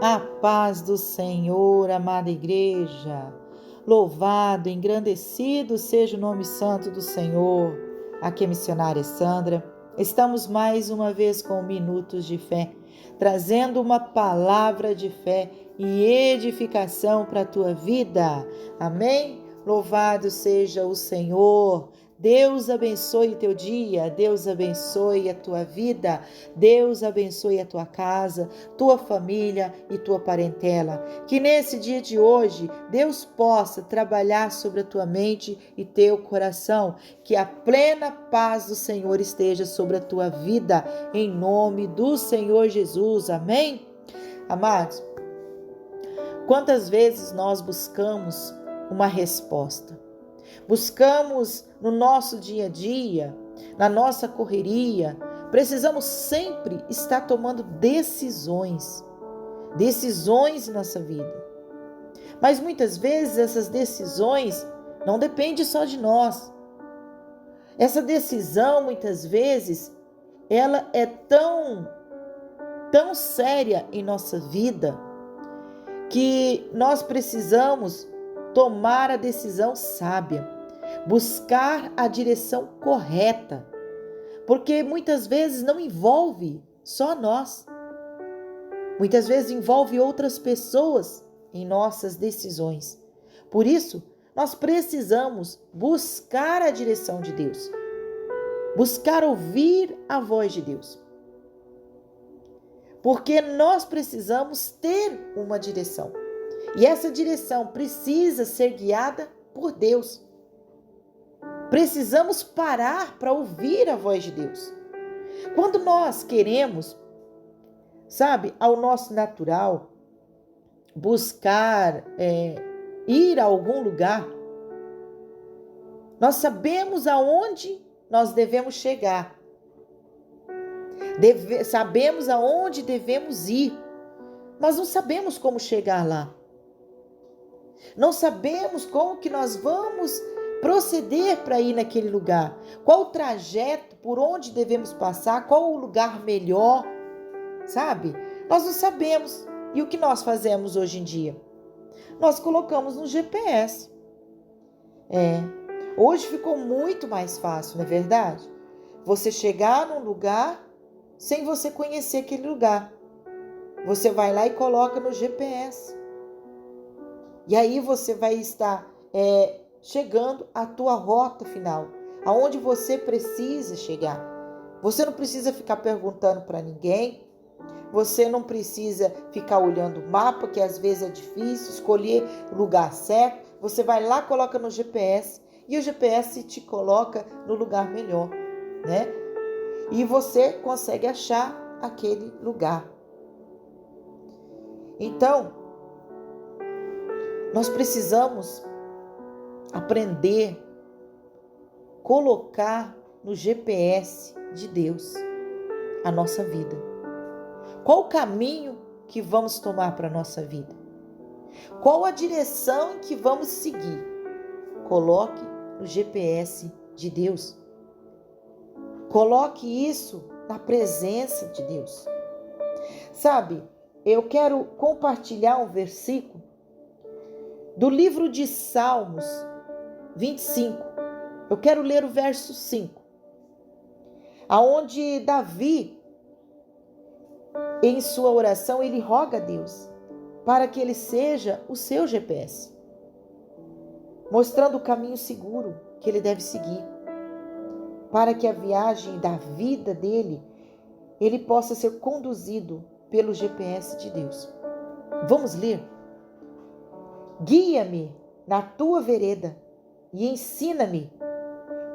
A paz do Senhor, amada igreja. Louvado, engrandecido seja o nome santo do Senhor. Aqui é a missionária Sandra. Estamos mais uma vez com Minutos de Fé, trazendo uma palavra de fé e edificação para a tua vida. Amém? Louvado seja o Senhor. Deus abençoe teu dia, Deus abençoe a tua vida, Deus abençoe a tua casa, tua família e tua parentela. Que nesse dia de hoje, Deus possa trabalhar sobre a tua mente e teu coração. Que a plena paz do Senhor esteja sobre a tua vida, em nome do Senhor Jesus. Amém? Amados, quantas vezes nós buscamos uma resposta? Buscamos no nosso dia a dia, na nossa correria, precisamos sempre estar tomando decisões em nossa vida. Mas muitas vezes essas decisões não dependem só de nós. Essa decisão, muitas vezes, ela é tão séria em nossa vida que nós precisamos tomar a decisão sábia, buscar a direção correta, porque muitas vezes não envolve só nós, muitas vezes envolve outras pessoas em nossas decisões. Por isso, nós precisamos buscar a direção de Deus, buscar ouvir a voz de Deus, porque nós precisamos ter uma direção. E essa direção precisa ser guiada por Deus. Precisamos parar para ouvir a voz de Deus. Quando nós queremos, ao nosso natural, buscar ir a algum lugar, nós sabemos aonde nós devemos chegar. Sabemos aonde devemos ir, mas não sabemos como chegar lá. Não sabemos como que nós vamos proceder para ir naquele lugar. Qual o trajeto, por onde devemos passar, qual o lugar melhor, Nós não sabemos. E o que nós fazemos hoje em dia? Nós colocamos no GPS. Hoje ficou muito mais fácil, não é verdade? Você chegar num lugar sem você conhecer aquele lugar. Você vai lá e coloca no GPS. E aí você vai estar chegando à tua rota final, aonde você precisa chegar. Você não precisa ficar perguntando para ninguém, você não precisa ficar olhando o mapa, que às vezes é difícil, escolher o lugar certo. Você vai lá, coloca no GPS, e o GPS te coloca no lugar melhor, né? E você consegue achar aquele lugar. Então, nós precisamos aprender a colocar no GPS de Deus a nossa vida. Qual o caminho que vamos tomar para a nossa vida? Qual a direção que vamos seguir? Coloque no GPS de Deus. Coloque isso na presença de Deus. Eu quero compartilhar um versículo do livro de Salmos 25. Eu quero ler o verso 5. Aonde Davi, em sua oração, ele roga a Deus para que ele seja o seu GPS, mostrando o caminho seguro que ele deve seguir, para que a viagem da vida dele, ele possa ser conduzido pelo GPS de Deus. Vamos ler? Guia-me na tua vereda e ensina-me,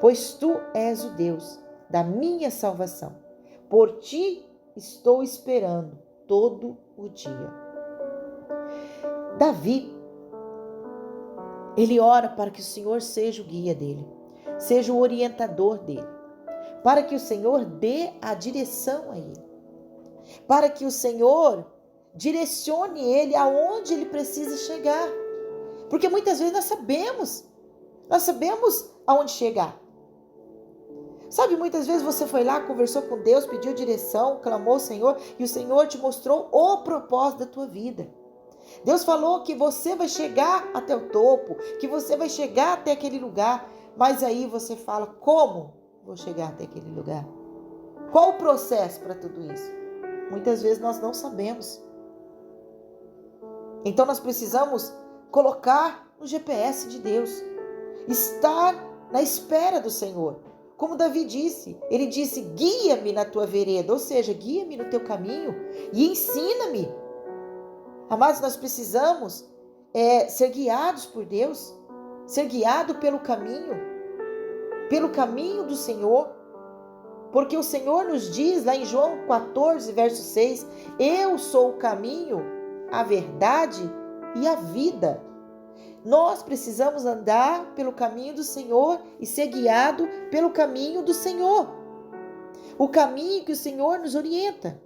pois tu és o Deus da minha salvação. Por ti estou esperando todo o dia. Davi, ele ora para que o Senhor seja o guia dele, seja o orientador dele, para que o Senhor dê a direção a ele, para que o Senhor direcione ele aonde ele precisa chegar. Porque muitas vezes nós sabemos aonde chegar. Sabe, muitas vezes você foi lá, conversou com Deus, pediu direção, clamou ao Senhor e o Senhor te mostrou o propósito da tua vida. Deus falou que você vai chegar até o topo, que você vai chegar até aquele lugar, mas aí você fala, como vou chegar até aquele lugar? Qual o processo para tudo isso? Muitas vezes nós não sabemos. Então nós precisamos colocar no GPS de Deus, estar na espera do Senhor. Como Davi disse, ele disse, guia-me na tua vereda, ou seja, guia-me no teu caminho e ensina-me. Amados, nós precisamos ser guiados por Deus, ser guiado pelo caminho do Senhor, porque o Senhor nos diz lá em João 14, verso 6, eu sou o caminho, a verdade e a vida. Nós precisamos andar pelo caminho do Senhor e ser guiado pelo caminho do Senhor. O caminho que o Senhor nos orienta.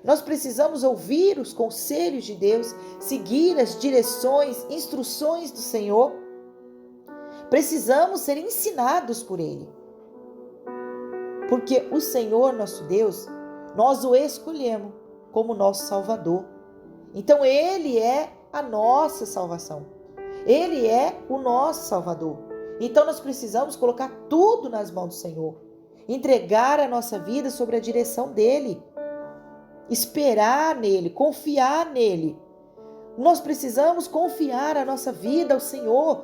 Nós precisamos ouvir os conselhos de Deus, seguir as direções, instruções do Senhor. Precisamos ser ensinados por Ele. Porque o Senhor, nosso Deus, nós o escolhemos como nosso Salvador. Então Ele é a nossa salvação. Ele é o nosso Salvador. Então nós precisamos colocar tudo nas mãos do Senhor. Entregar a nossa vida sobre a direção dEle. Esperar nele, confiar nele. Nós precisamos confiar a nossa vida ao Senhor.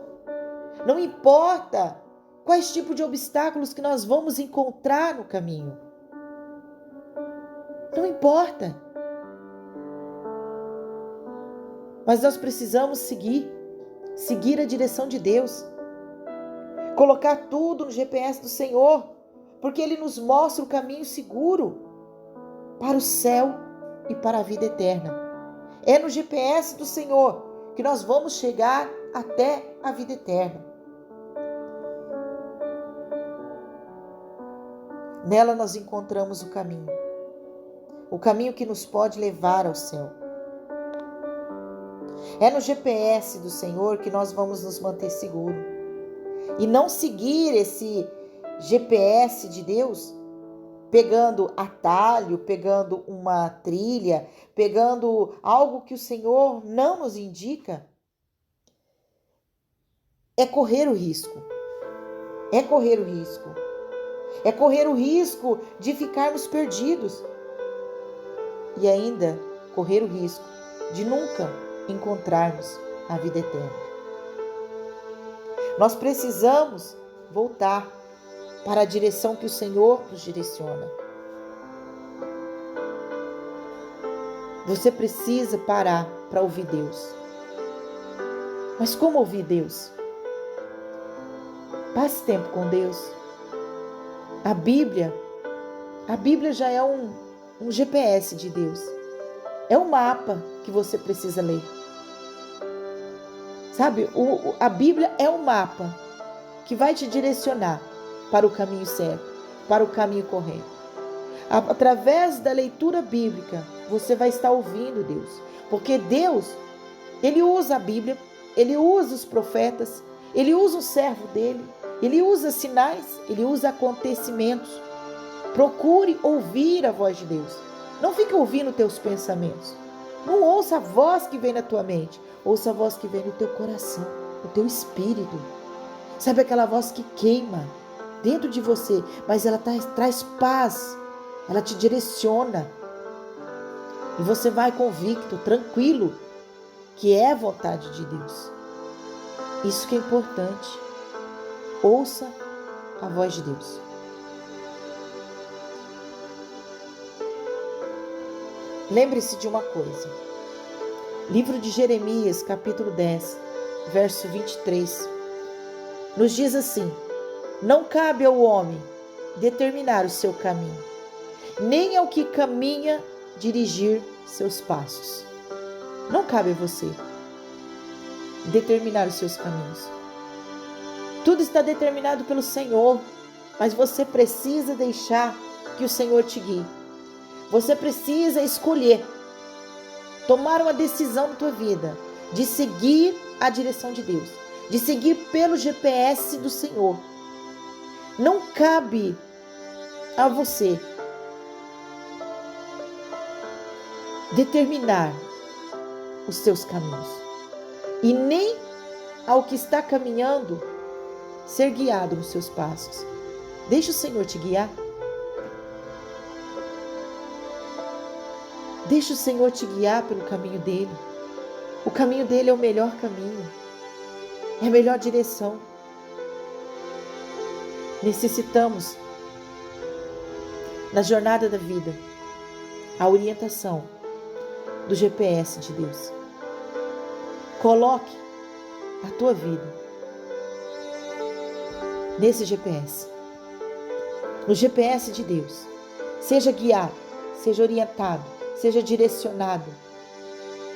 Não importa quais tipos de obstáculos que nós vamos encontrar no caminho. Não importa. Mas nós precisamos seguir a direção de Deus. Colocar tudo no GPS do Senhor, porque Ele nos mostra o caminho seguro para o céu e para a vida eterna. É no GPS do Senhor que nós vamos chegar até a vida eterna. Nela nós encontramos o caminho que nos pode levar ao céu. É no GPS do Senhor que nós vamos nos manter seguros. E não seguir esse GPS de Deus, pegando atalho, pegando uma trilha, pegando algo que o Senhor não nos indica, é correr o risco. É correr o risco. É correr o risco de ficarmos perdidos. E ainda correr o risco de nunca encontrarmos a vida eterna. Nós precisamos voltar para a direção que o Senhor nos direciona. Você precisa parar para ouvir Deus. Mas como ouvir Deus? Passe tempo com Deus. A Bíblia já é um GPS de Deus. É um mapa que você precisa ler. Sabe, a Bíblia é um mapa que vai te direcionar para o caminho certo, para o caminho correto. Através da leitura bíblica, você vai estar ouvindo Deus. Porque Deus, Ele usa a Bíblia, Ele usa os profetas, Ele usa o servo dEle, Ele usa sinais, Ele usa acontecimentos. Procure ouvir a voz de Deus. Não fique ouvindo teus pensamentos. Não ouça a voz que vem na tua mente. Ouça a voz que vem no teu coração, no teu espírito. Sabe aquela voz que queima dentro de você, mas ela traz paz. Ela te direciona. E você vai convicto, tranquilo, que é a vontade de Deus. Isso que é importante. Ouça a voz de Deus. Lembre-se de uma coisa. Livro de Jeremias, capítulo 10, verso 23. Nos diz assim: não cabe ao homem determinar o seu caminho, nem ao que caminha dirigir seus passos. Não cabe a você determinar os seus caminhos. Tudo está determinado pelo Senhor, mas você precisa deixar que o Senhor te guie. Você precisa escolher, tomar uma decisão na tua vida, de seguir a direção de Deus, de seguir pelo GPS do Senhor. Não cabe a você determinar os seus caminhos e nem ao que está caminhando ser guiado nos seus passos. Deixa o Senhor te guiar. Deixa o Senhor te guiar pelo caminho dele. O caminho dele é o melhor caminho, é a melhor direção. Necessitamos, na jornada da vida, a orientação do GPS de Deus. Coloque a tua vida nesse GPS, no GPS de Deus. Seja guiado, seja orientado, seja direcionado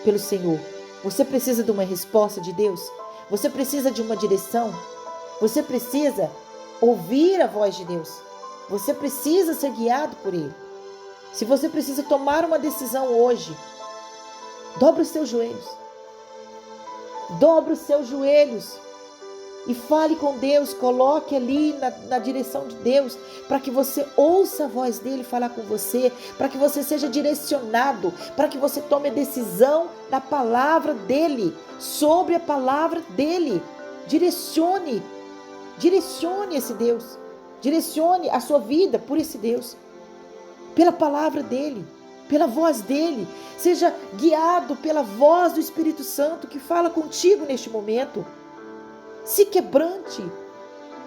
pelo Senhor. Você precisa de uma resposta de Deus? Você precisa de uma direção? Você precisa ouvir a voz de Deus? Você precisa ser guiado por Ele. Se você precisa tomar uma decisão hoje, dobre os seus joelhos. Dobre os seus joelhos e fale com Deus. Coloque ali na direção de Deus, para que você ouça a voz dele falar com você, para que você seja direcionado, para que você tome a decisão na palavra dele, sobre a palavra dele. Direcione esse Deus, direcione a sua vida por esse Deus, pela palavra dele, pela voz dele. Seja guiado pela voz do Espírito Santo que fala contigo neste momento. Se quebrante,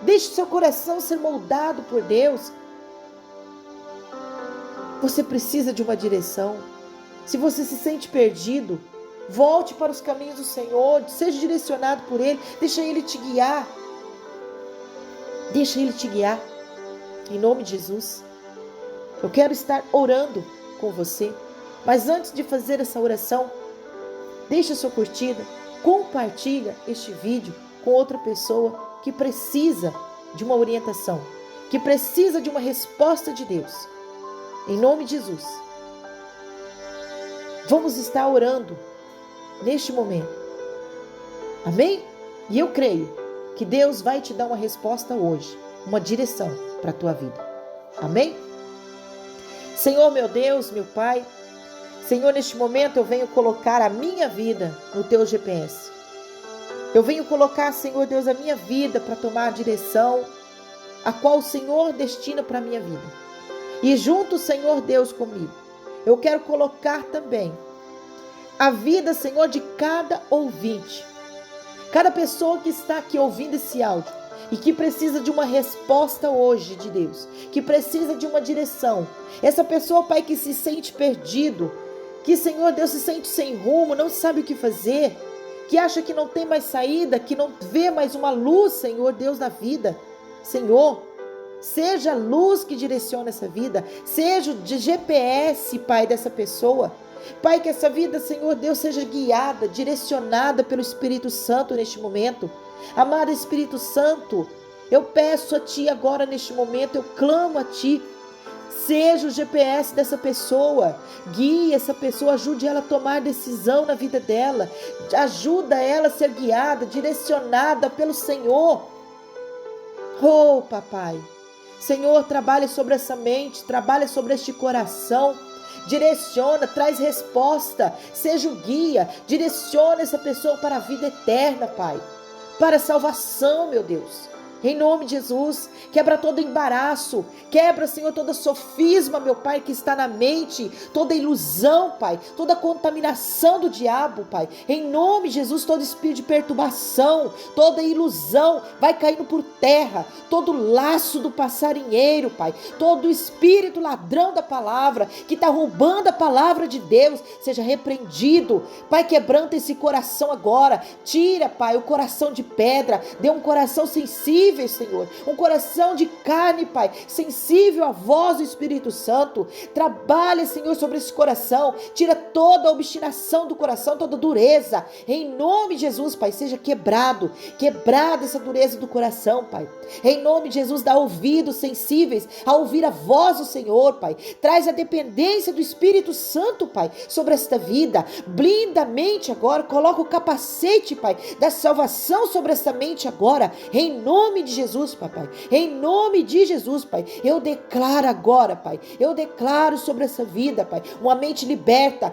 deixe seu coração ser moldado por Deus. Você precisa de uma direção. Se você se sente perdido, volte para os caminhos do Senhor, seja direcionado por Ele, deixa Ele te guiar. Deixa Ele te guiar, em nome de Jesus. Eu quero estar orando com você, mas antes de fazer essa oração, deixa a sua curtida, compartilha este vídeo com outra pessoa que precisa de uma orientação, que precisa de uma resposta de Deus. Em nome de Jesus. Vamos estar orando neste momento. Amém? E eu creio que Deus vai te dar uma resposta hoje, uma direção para a tua vida. Amém? Senhor, meu Deus, meu Pai, Senhor, neste momento eu venho colocar a minha vida no teu GPS. Eu venho colocar, Senhor Deus, a minha vida para tomar a direção a qual o Senhor destina para a minha vida. E junto, Senhor Deus, comigo, eu quero colocar também a vida, Senhor, de cada ouvinte. Cada pessoa que está aqui ouvindo esse áudio e que precisa de uma resposta hoje de Deus, que precisa de uma direção. Essa pessoa, Pai, que se sente perdido, que, Senhor Deus, se sente sem rumo, não sabe o que fazer, que acha que não tem mais saída, que não vê mais uma luz, Senhor Deus, na vida. Senhor, seja a luz que direciona essa vida, seja o GPS, Pai, dessa pessoa. Pai, que essa vida, Senhor Deus, seja guiada, direcionada pelo Espírito Santo neste momento. Amado Espírito Santo, eu peço a Ti agora neste momento, eu clamo a Ti. Seja o GPS dessa pessoa, guie essa pessoa, ajude ela a tomar decisão na vida dela, ajuda ela a ser guiada, direcionada pelo Senhor. Oh, Papai, Senhor, trabalha sobre essa mente, trabalha sobre este coração, direciona, traz resposta, seja o guia, direciona essa pessoa para a vida eterna, Pai, para a salvação, meu Deus. Em nome de Jesus, quebra todo embaraço, quebra, Senhor, toda sofisma, meu Pai, que está na mente, toda ilusão, Pai, toda contaminação do diabo, Pai. Em nome de Jesus, todo espírito de perturbação, toda ilusão vai caindo por terra, todo laço do passarinheiro, Pai, todo espírito ladrão da palavra, que está roubando a palavra de Deus, seja repreendido. Pai, quebranta esse coração agora, tira, Pai, o coração de pedra, dê um coração sensível, Senhor, um coração de carne, Pai, sensível à voz do Espírito Santo. Trabalha, Senhor, sobre esse coração, tira toda a obstinação do coração, toda dureza, em nome de Jesus, Pai, seja quebrada essa dureza do coração, Pai, em nome de Jesus. Dá ouvidos sensíveis a ouvir a voz do Senhor, Pai, traz a dependência do Espírito Santo, Pai, sobre esta vida, blinda a mente agora, coloca o capacete, Pai, da salvação sobre essa mente agora, em nome de Jesus, papai. Em nome de Jesus, Pai. Eu declaro agora, Pai. Eu declaro sobre essa vida, Pai. Uma mente liberta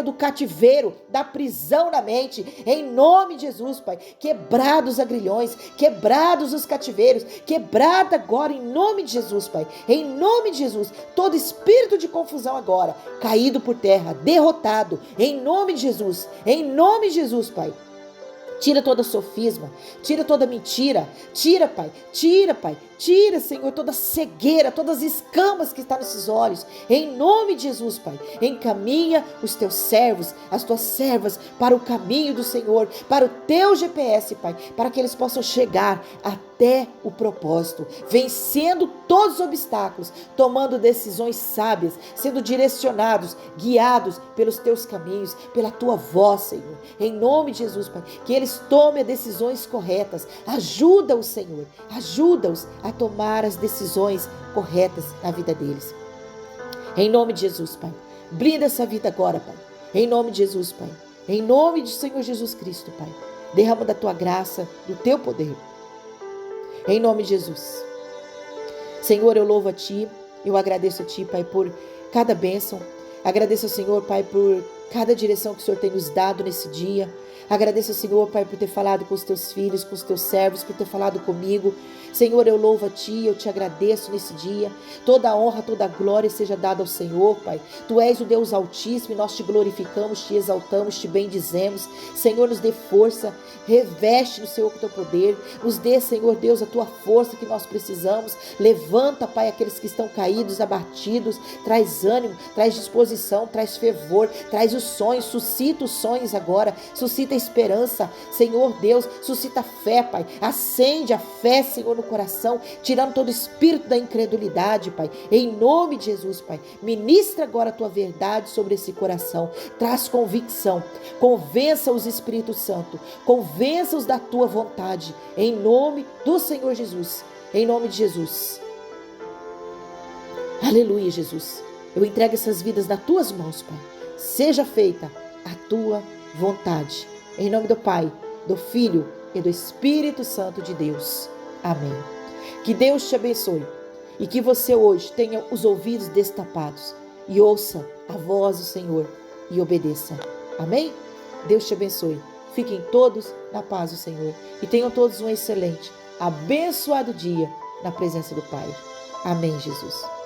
do cativeiro, da prisão na mente. Em nome de Jesus, Pai. Quebrados os agrilhões, quebrados os cativeiros, quebrada agora em nome de Jesus, Pai. Em nome de Jesus, todo espírito de confusão agora, caído por terra, derrotado, em nome de Jesus, Pai. Tira toda sofisma, tira toda mentira, tira, Pai, tira, Senhor, toda cegueira, todas as escamas que estão nesses olhos, em nome de Jesus, Pai. Encaminha os teus servos, as tuas servas para o caminho do Senhor, para o teu GPS, Pai, para que eles possam chegar até o propósito, vencendo todos os obstáculos, tomando decisões sábias, sendo direcionados, guiados pelos teus caminhos, pela tua voz, Senhor, em nome de Jesus, Pai, que eles tomem decisões corretas. Ajuda-os, Senhor, ajuda-os a tomar as decisões corretas na vida deles. Em nome de Jesus, Pai. Blinda essa vida agora, Pai. Em nome de Jesus, Pai. Em nome do Senhor Jesus Cristo, Pai. Derrama da tua graça, do teu poder. Em nome de Jesus. Senhor, eu louvo a Ti. Eu agradeço a Ti, Pai, por cada bênção. Agradeço ao Senhor, Pai, por cada direção que o Senhor tem nos dado nesse dia. Agradeço ao Senhor, Pai, por ter falado com os teus filhos, com os teus servos, por ter falado comigo. Senhor, eu louvo a Ti, eu te agradeço nesse dia. Toda a honra, toda a glória seja dada ao Senhor, Pai. Tu és o Deus Altíssimo e nós te glorificamos, te exaltamos, te bendizemos. Senhor, nos dê força, reveste no Senhor com o teu poder. Nos dê, Senhor Deus, a tua força que nós precisamos. Levanta, Pai, aqueles que estão caídos, abatidos. Traz ânimo, traz disposição, traz fervor, traz os sonhos, suscita os sonhos agora, suscita a esperança. Senhor Deus, suscita a fé, Pai. Acende a fé, Senhor, no coração, tirando todo o espírito da incredulidade, Pai, em nome de Jesus, Pai. Ministra agora a tua verdade sobre esse coração, traz convicção, convença-os, Espírito Santo, convença-os da tua vontade, em nome do Senhor Jesus, em nome de Jesus. Aleluia, Jesus. Eu entrego essas vidas nas tuas mãos, Pai. Seja feita a tua vontade, em nome do Pai, do Filho e do Espírito Santo de Deus. Amém. Que Deus te abençoe e que você hoje tenha os ouvidos destapados e ouça a voz do Senhor e obedeça. Amém? Deus te abençoe. Fiquem todos na paz do Senhor e tenham todos um excelente, abençoado dia na presença do Pai. Amém, Jesus.